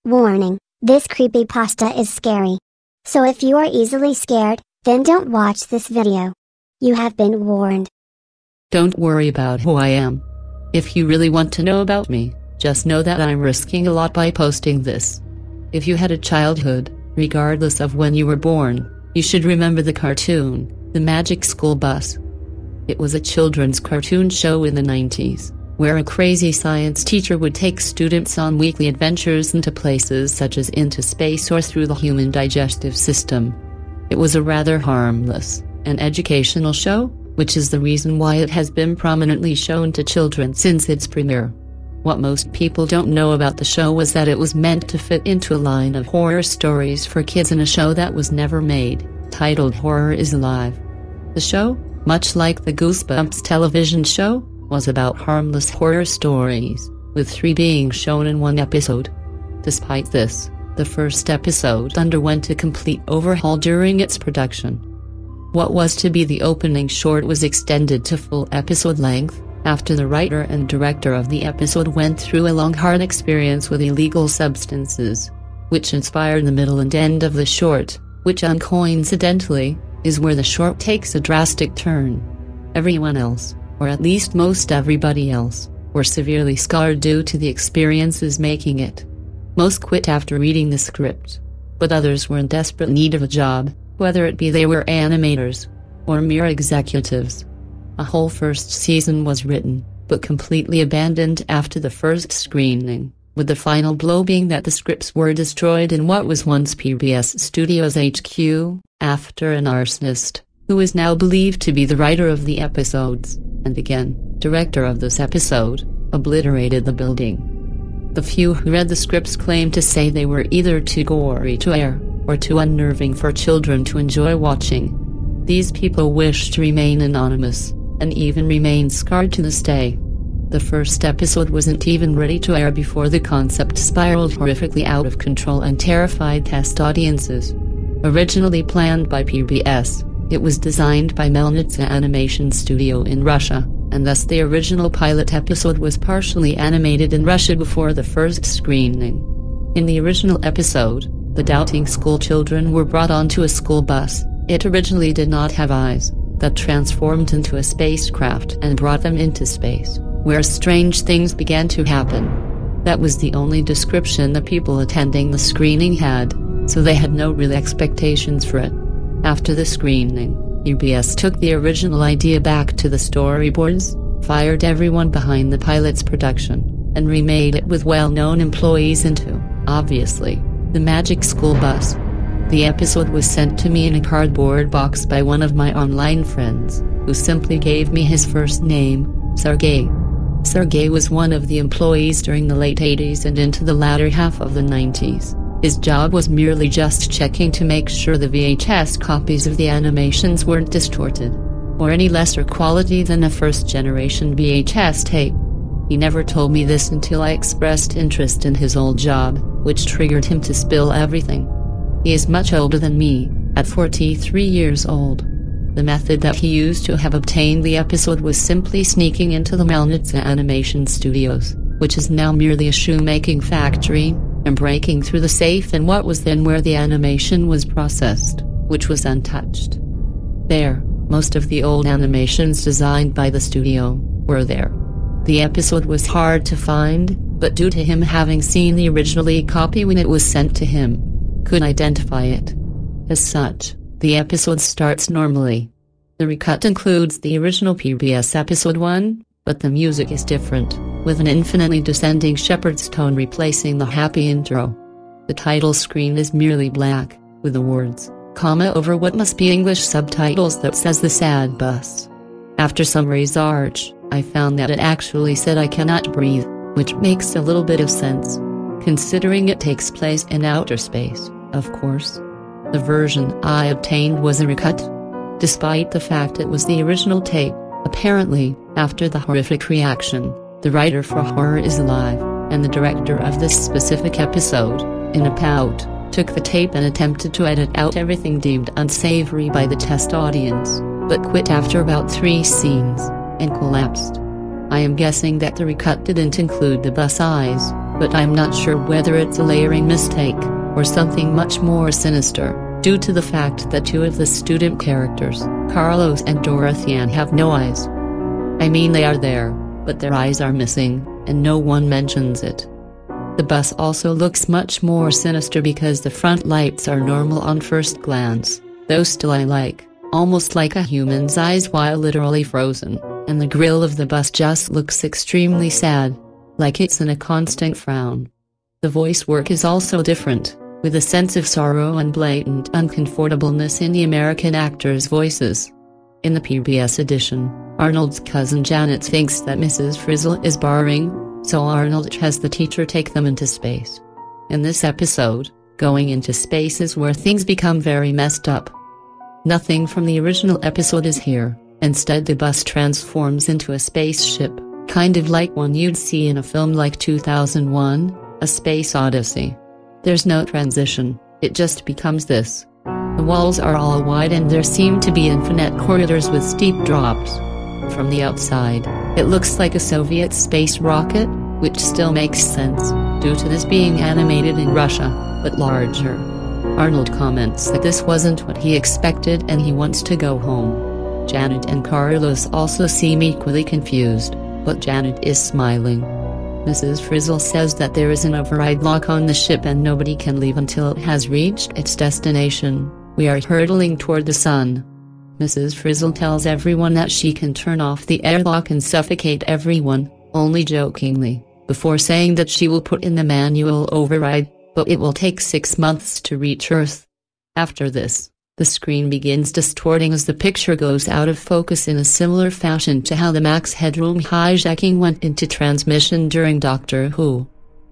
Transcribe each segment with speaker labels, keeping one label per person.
Speaker 1: Warning, this creepypasta is scary. So if you are easily scared, then don't watch this video. You have been warned.
Speaker 2: Don't worry about who I am. If you really want to know about me, just know that I'm risking a lot by posting this. If you had a childhood, regardless of when you were born, you should remember the cartoon, The Magic School Bus. It was a children's cartoon show in the 90s, where a crazy science teacher would take students on weekly adventures into places such as into space or through the human digestive system. It was a rather harmless and educational show, which is the reason why it has been prominently shown to children since its premiere. What most people don't know about the show was that it was meant to fit into a line of horror stories for kids in a show that was never made, titled Horror is Alive. The show, much like the Goosebumps television show, was about harmless horror stories, with 3 being shown in one episode. Despite this, the first episode underwent a complete overhaul during its production. What was to be the opening short was extended to full episode length, after the writer and director of the episode went through a long hard experience with illegal substances, which inspired the middle and end of the short, which uncoincidentally, is where the short takes a drastic turn. Everyone else, or at least most everybody else, were severely scarred due to the experiences making it. Most quit after reading the script, but others were in desperate need of a job, whether it be they were animators, or mere executives. A whole first season was written, but completely abandoned after the first screening, with the final blow being that the scripts were destroyed in what was once PBS Studios HQ, after an arsonist, who is now believed to be the writer of the episodes, and again, director of this episode, obliterated the building. The few who read the scripts claimed to say they were either too gory to air, or too unnerving for children to enjoy watching. These people wish to remain anonymous, and even remain scarred to this day. The first episode wasn't even ready to air before the concept spiraled horrifically out of control and terrified test audiences. Originally planned by PBS, it was designed by Melnitsa Animation Studio in Russia, and thus the original pilot episode was partially animated in Russia before the first screening. In the original episode, the doubting school children were brought onto a school bus. It originally did not have eyes, that transformed into a spacecraft and brought them into space, where strange things began to happen. That was the only description the people attending the screening had, so they had no real expectations for it. After the screening, PBS took the original idea back to the storyboards, fired everyone behind the pilot's production, and remade it with well-known employees into, obviously, The Magic School Bus. The episode was sent to me in a cardboard box by one of my online friends, who simply gave me his first name, Sergey. Sergey was one of the employees during the late 80s and into the latter half of the 90s. His job was merely just checking to make sure the VHS copies of the animations weren't distorted, or any lesser quality than a first-generation VHS tape. He never told me this until I expressed interest in his old job, which triggered him to spill everything. He is much older than me, at 43 years old. The method that he used to have obtained the episode was simply sneaking into the Melnitsa Animation Studios, which is now merely a shoemaking factory, and breaking through the safe in what was then where the animation was processed, which was untouched. There, most of the old animations designed by the studio were there. The episode was hard to find, but due to him having seen the original copy when it was sent to him, could identify it. As such, the episode starts normally. The recut includes the original PBS episode 1, but the music is different, with an infinitely descending shepherd's tone replacing the happy intro. The title screen is merely black, with the words, comma over what must be English subtitles that says The Sad Bus. After some research, I found that it actually said I cannot breathe, which makes a little bit of sense, considering it takes place in outer space, of course. The version I obtained was a recut. Despite the fact it was the original tape, apparently, after the horrific reaction, the writer for Horror is Alive, and the director of this specific episode, in a pout, took the tape and attempted to edit out everything deemed unsavory by the test audience, but quit after about 3 scenes, and collapsed. I am guessing that the recut didn't include the bus eyes, but I'm not sure whether it's a layering mistake, or something much more sinister, due to the fact that two of the student characters, Carlos and Dorothea, have no eyes. I mean, they are there, but their eyes are missing, and no one mentions it. The bus also looks much more sinister because the front lights are normal on first glance, though still I like, almost like a human's eyes while literally frozen, and the grille of the bus just looks extremely sad, like it's in a constant frown. The voice work is also different, with a sense of sorrow and blatant uncomfortableness in the American actors' voices. In the PBS edition, Arnold's cousin Janet thinks that Mrs. Frizzle is borrowing, so Arnold has the teacher take them into space. In this episode, going into space is where things become very messed up. Nothing from the original episode is here, instead the bus transforms into a spaceship, kind of like one you'd see in a film like 2001, A Space Odyssey. There's no transition, it just becomes this. The walls are all wide and there seem to be infinite corridors with steep drops. From the outside, it looks like a Soviet space rocket, which still makes sense, due to this being animated in Russia, but larger. Arnold comments that this wasn't what he expected and he wants to go home. Janet and Carlos also seem equally confused, but Janet is smiling. Mrs. Frizzle says that there is an override lock on the ship and nobody can leave until it has reached its destination. We are hurtling toward the sun. Mrs. Frizzle tells everyone that she can turn off the airlock and suffocate everyone, only jokingly, before saying that she will put in the manual override, but it will take 6 months to reach Earth. After this, the screen begins distorting as the picture goes out of focus in a similar fashion to how the Max Headroom hijacking went into transmission during Doctor Who.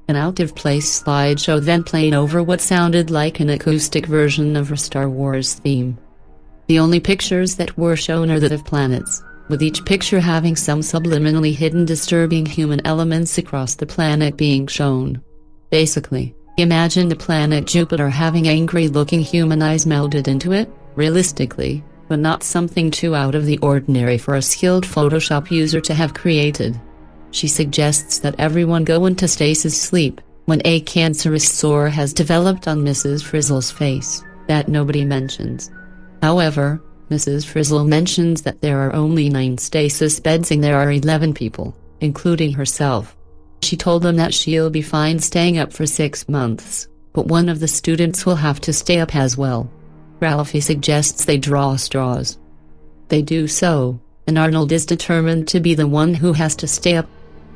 Speaker 2: An out-of-place slideshow then played over what sounded like an acoustic version of a Star Wars theme. The only pictures that were shown are that of planets, with each picture having some subliminally hidden disturbing human elements across the planet being shown. Basically, imagine the planet Jupiter having angry-looking human eyes melded into it, realistically, but not something too out of the ordinary for a skilled Photoshop user to have created. She suggests that everyone go into stasis sleep, when a cancerous sore has developed on Mrs. Frizzle's face, that nobody mentions. However, Mrs. Frizzle mentions that there are only 9 stasis beds and there are 11 people, including herself. She told them that she'll be fine staying up for 6 months, but one of the students will have to stay up as well. Ralphie suggests they draw straws. They do so, and Arnold is determined to be the one who has to stay up.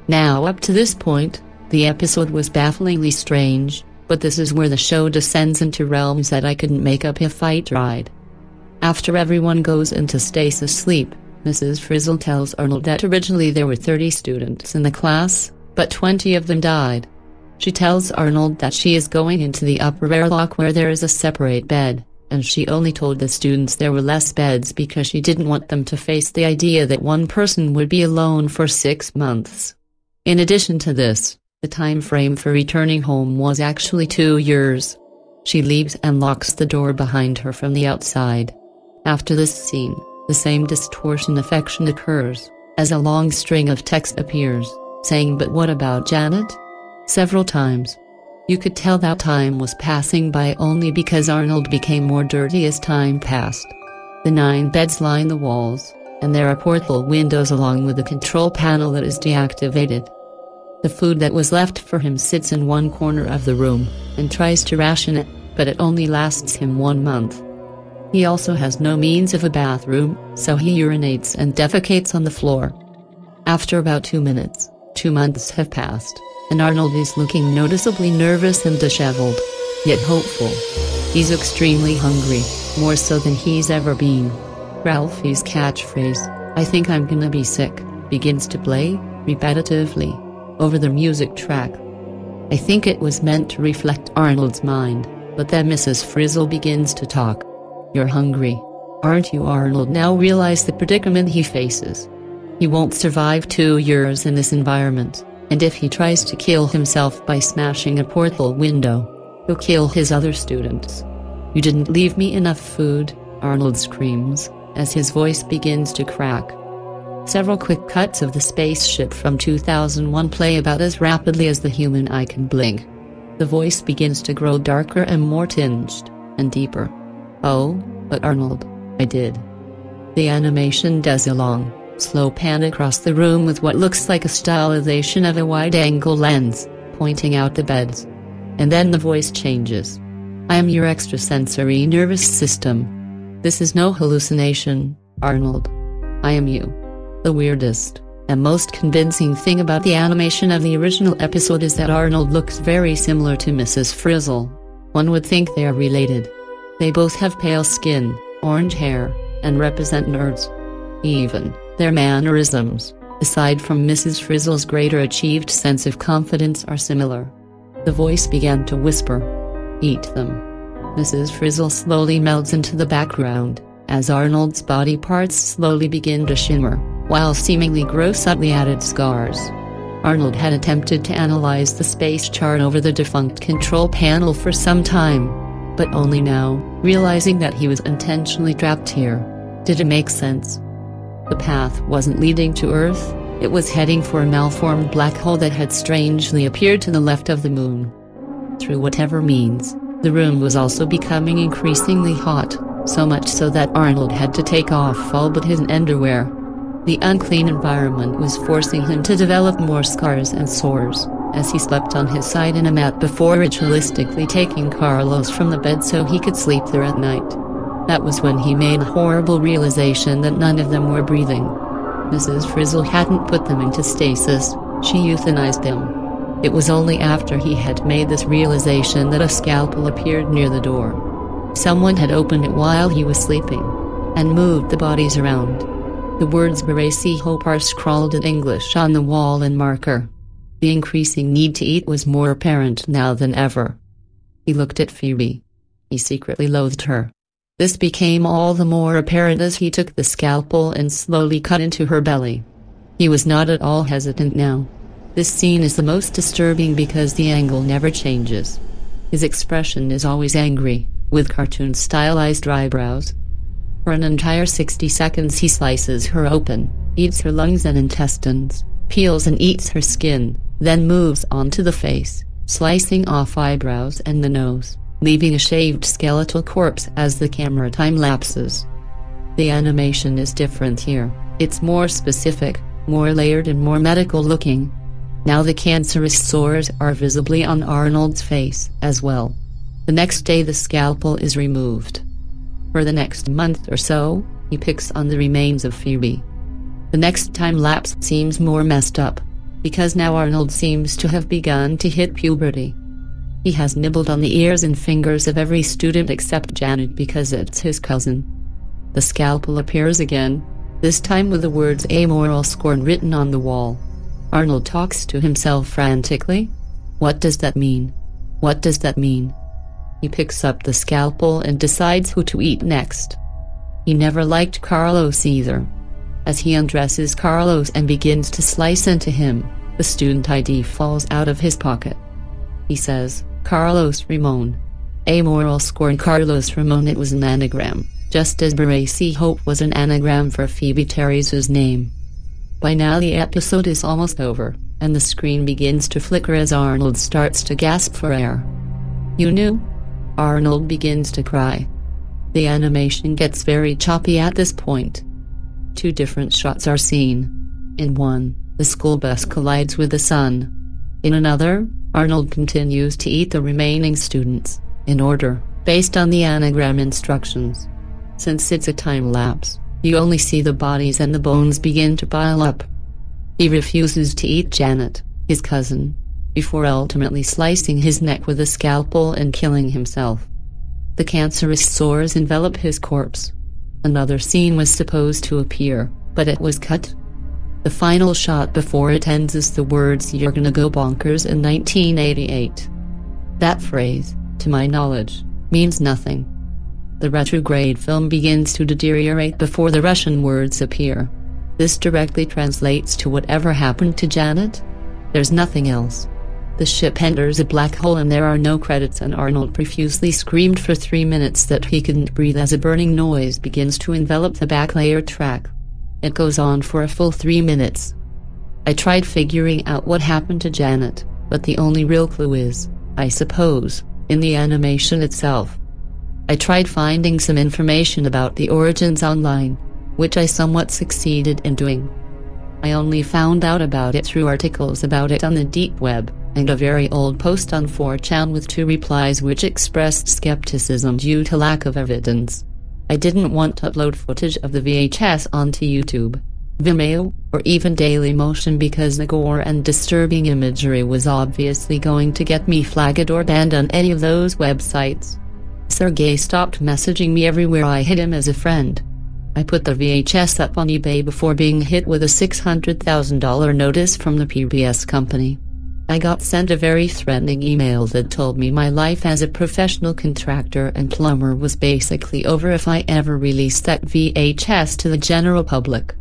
Speaker 2: Now up to this point, the episode was bafflingly strange, but this is where the show descends into realms that I couldn't make up if I tried. After everyone goes into stasis sleep, Mrs. Frizzle tells Arnold that originally there were 30 students in the class, but 20 of them died. She tells Arnold that she is going into the upper airlock where there is a separate bed, and she only told the students there were less beds because she didn't want them to face the idea that one person would be alone for 6 months. In addition to this, the time frame for returning home was actually 2 years. She leaves and locks the door behind her from the outside. After this scene, the same distortion affection occurs, as a long string of text appears, saying "But what about Janet?" several times. You could tell that time was passing by only because Arnold became more dirty as time passed. The 9 beds line the walls, and there are porthole windows along with a control panel that is deactivated. The food that was left for him sits in one corner of the room, and tries to ration it, but it only lasts him 1 month. He also has no means of a bathroom, so he urinates and defecates on the floor. After about 2 minutes, 2 months have passed, and Arnold is looking noticeably nervous and disheveled, yet hopeful. He's extremely hungry, more so than he's ever been. Ralphie's catchphrase, "I think I'm gonna be sick," begins to play, repetitively, over the music track. I think it was meant to reflect Arnold's mind, but then Mrs. Frizzle begins to talk. "You're hungry, aren't you?" Arnold now realizes the predicament he faces. He won't survive 2 years in this environment, and if he tries to kill himself by smashing a porthole window, he'll kill his other students. "You didn't leave me enough food," Arnold screams, as his voice begins to crack. Several quick cuts of the spaceship from 2001 play about as rapidly as the human eye can blink. The voice begins to grow darker and more tinged, and deeper. "Oh, but Arnold, I did." The animation does a long, slow pan across the room with what looks like a stylization of a wide-angle lens, pointing out the beds. And then the voice changes. "I am your extrasensory nervous system. This is no hallucination, Arnold. I am you." The weirdest and most convincing thing about the animation of the original episode is that Arnold looks very similar to Mrs. Frizzle. One would think they are related. They both have pale skin, orange hair, and represent nerds. Even their mannerisms, aside from Mrs. Frizzle's greater achieved sense of confidence, are similar. The voice began to whisper, "Eat them." Mrs. Frizzle slowly melts into the background, as Arnold's body parts slowly begin to shimmer, while seemingly grossly added scars. Arnold had attempted to analyze the space chart over the defunct control panel for some time, but only now, realizing that he was intentionally trapped here, did it make sense. The path wasn't leading to Earth, it was heading for a malformed black hole that had strangely appeared to the left of the moon. Through whatever means, the room was also becoming increasingly hot, so much so that Arnold had to take off all but his underwear. The unclean environment was forcing him to develop more scars and sores, as he slept on his side in a mat before ritualistically taking Carlos from the bed so he could sleep there at night. That was when he made a horrible realization that none of them were breathing. Mrs. Frizzle hadn't put them into stasis, she euthanized them. It was only after he had made this realization that a scalpel appeared near the door. Someone had opened it while he was sleeping, and moved the bodies around. The words "Baracy Hope" are scrawled in English on the wall in marker. The increasing need to eat was more apparent now than ever. He looked at Phoebe. He secretly loathed her. This became all the more apparent as he took the scalpel and slowly cut into her belly. He was not at all hesitant now. This scene is the most disturbing because the angle never changes. His expression is always angry, with cartoon-stylized eyebrows. For an entire 60 seconds he slices her open, eats her lungs and intestines, peels and eats her skin, then moves on to the face, slicing off eyebrows and the nose, leaving a shaved skeletal corpse as the camera time lapses. The animation is different here, it's more specific, more layered and more medical looking. Now the cancerous sores are visibly on Arnold's face as well. The next day the scalpel is removed. For the next month or so, he picks on the remains of Phoebe. The next time lapse seems more messed up, because now Arnold seems to have begun to hit puberty. He has nibbled on the ears and fingers of every student except Janet because it's his cousin. The scalpel appears again, this time with the words "amoral scorn" written on the wall. Arnold talks to himself frantically. What does that mean? What does that mean? He picks up the scalpel and decides who to eat next. He never liked Carlos either. As he undresses Carlos and begins to slice into him, the student ID falls out of his pocket. He says, "Carlos Ramon." Amoral scorn Carlos Ramon. It was an anagram, just as Baracy Hope was an anagram for Phoebe Teresa's name. By now the episode is almost over, and the screen begins to flicker as Arnold starts to gasp for air. "You knew?" Arnold begins to cry. The animation gets very choppy at this point. Two different shots are seen. In one, the school bus collides with the sun. In another, Arnold continues to eat the remaining students, in order, based on the anagram instructions. Since it's a time lapse, you only see the bodies and the bones begin to pile up. He refuses to eat Janet, his cousin, before ultimately slicing his neck with a scalpel and killing himself. The cancerous sores envelop his corpse. Another scene was supposed to appear, but it was cut. The final shot before it ends is the words "You're gonna go bonkers" in 1988. That phrase, to my knowledge, means nothing. The retrograde film begins to deteriorate before the Russian words appear. This directly translates to "whatever happened to Janet?" There's nothing else. The ship enters a black hole and there are no credits, and Arnold profusely screamed for 3 minutes that he couldn't breathe as a burning noise begins to envelop the back layer track. It goes on for a full 3 minutes. I tried figuring out what happened to Janet, but the only real clue is, I suppose, in the animation itself. I tried finding some information about the origins online, which I somewhat succeeded in doing. I only found out about it through articles about it on the deep web, and a very old post on 4chan with 2 replies which expressed skepticism due to lack of evidence. I didn't want to upload footage of the VHS onto YouTube, Vimeo, or even Dailymotion because the gore and disturbing imagery was obviously going to get me flagged or banned on any of those websites. Sergey stopped messaging me everywhere I hid him as a friend. I put the VHS up on eBay before being hit with a $600,000 notice from the PBS company. I got sent a very threatening email that told me my life as a professional contractor and plumber was basically over if I ever released that VHS to the general public.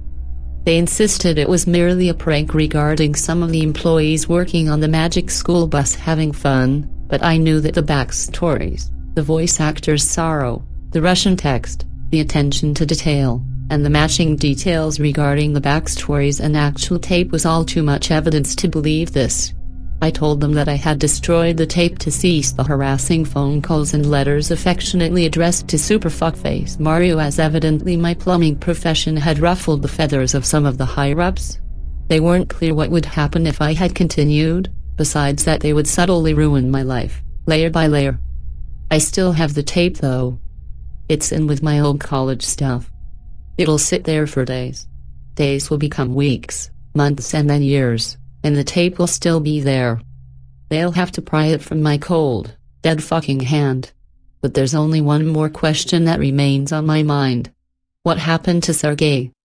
Speaker 2: They insisted it was merely a prank regarding some of the employees working on the Magic School Bus having fun, but I knew that the backstories, the voice actor's sorrow, the Russian text, the attention to detail, and the matching details regarding the backstories and actual tape was all too much evidence to believe this. I told them that I had destroyed the tape to cease the harassing phone calls and letters affectionately addressed to Superfuckface Mario, as evidently my plumbing profession had ruffled the feathers of some of the higher-ups. They weren't clear what would happen if I had continued, besides that they would subtly ruin my life, layer by layer. I still have the tape though. It's in with my old college stuff. It'll sit there for days. Days will become weeks, months and then years, and the tape will still be there. They'll have to pry it from my cold, dead fucking hand. But there's only one more question that remains on my mind. What happened to Sergey?